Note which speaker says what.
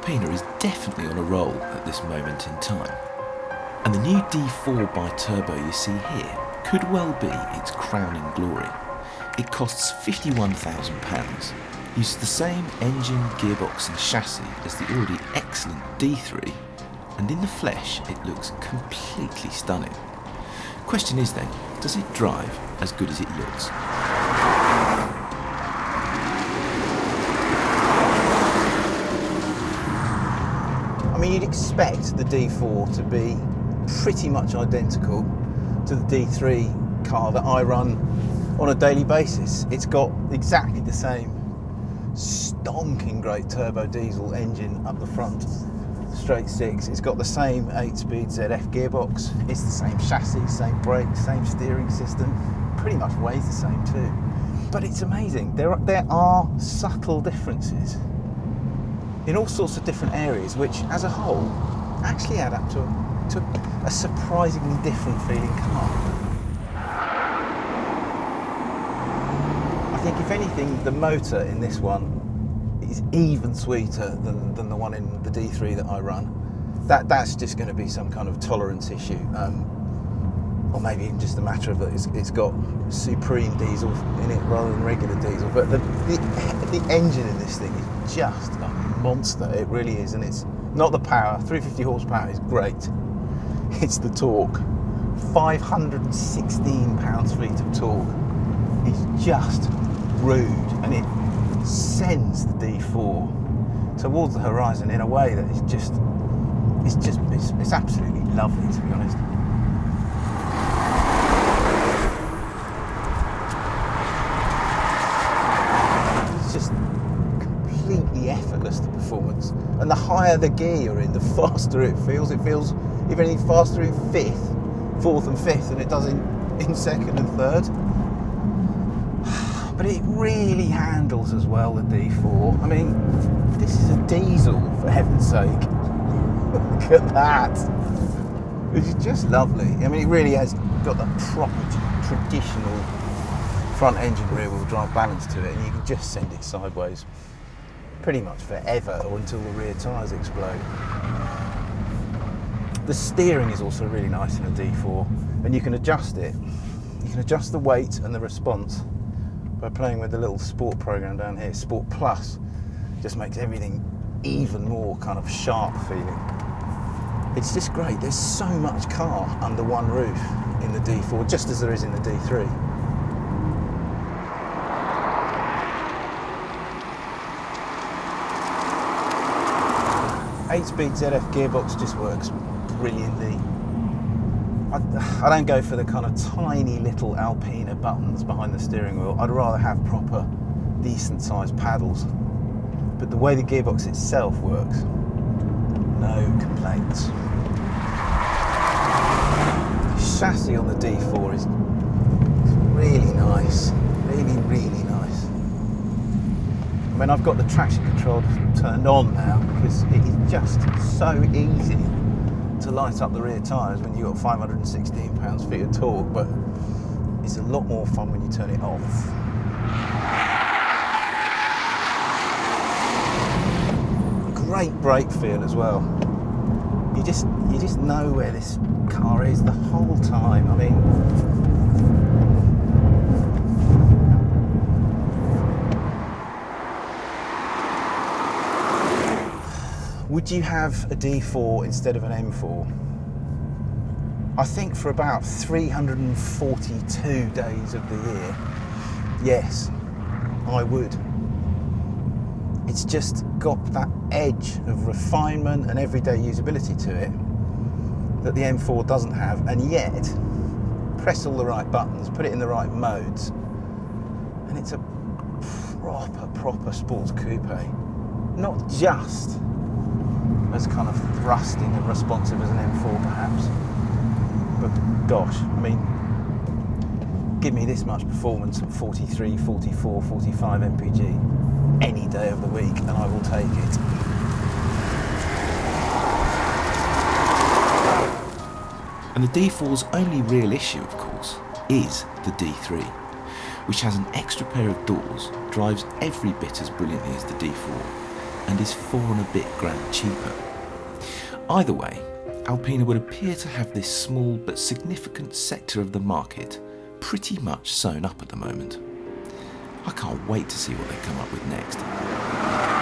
Speaker 1: Alpina is definitely on a roll at this moment in time. And the new D4 Biturbo you see here could well be its crowning glory. It costs £51,000, uses the same engine, gearbox and chassis as the already excellent D3, and in the flesh it looks completely stunning. Question is then, does it drive as good as it looks?
Speaker 2: I mean, you'd expect the D4 to be pretty much identical to the D3 car that I run on a daily basis. It's got exactly the same stonking great turbo diesel engine up the front, straight six. It's got the same 8-speed ZF gearbox. It's the same chassis, same brakes, same steering system. Pretty much weighs the same too. But it's amazing. There are subtle differences in all sorts of different areas, which as a whole actually add up to a surprisingly different feeling car. I think if anything, the motor in this one is even sweeter than the one in the D3 that I run. That's just going to be some kind of tolerance issue, or maybe even just a matter of that it's got supreme diesel in it rather than regular diesel. But the engine in this thing is just a monster. It really is, and it's not the power. 350 horsepower is great. It's the torque. 516 pounds-feet of torque. It's just rude, and it sends the D4 towards the horizon in a way that is it's absolutely lovely, to be honest. It's just completely effortless, the performance, and the higher the gear you're in, the faster it feels. It feels, if anything, faster in fourth and fifth than it does in second and third. But it really handles as well, the D4. I mean, this is a diesel, for heaven's sake. Look at that. It's just lovely. I mean, it really has got the proper traditional front engine rear wheel drive balance to it, and you can just send it sideways pretty much forever, or until the rear tyres explode. The steering is also really nice in a D4, and you can adjust it. You can adjust the weight and the response by playing with the little sport program down here. Sport Plus just makes everything even more kind of sharp feeling. It's just great. There's so much car under one roof in the D4, just as there is in the D3. Eight-speed ZF gearbox just works brilliantly. I don't go for the kind of tiny little Alpina buttons behind the steering wheel. I'd rather have proper, decent sized paddles. But the way the gearbox itself works, no complaints. The chassis on the D4 is really nice, really nice. I mean, I've got the traction control turned on now because it is just so easy to light up the rear tyres when you've got 516 pounds-feet of torque, but it's a lot more fun when you turn it off. Great brake feel as well. You just know where this car is the whole time. I mean, would you have a D4 instead of an M4? I think for about 342 days of the year, yes, I would. It's just got that edge of refinement and everyday usability to it that the M4 doesn't have, and yet press all the right buttons, put it in the right modes, and it's a proper sports coupe. Not just as kind of thrusting and responsive as an M4 perhaps, but gosh, I mean, give me this much performance at 43, 44, 45 mpg any day of the week and I will take it.
Speaker 1: And the D4's only real issue, of course, is the D3, which has an extra pair of doors, drives every bit as brilliantly as the D4, and is 4 and a bit grand cheaper. Either way, Alpina would appear to have this small but significant sector of the market pretty much sewn up at the moment. I can't wait to see what they come up with next.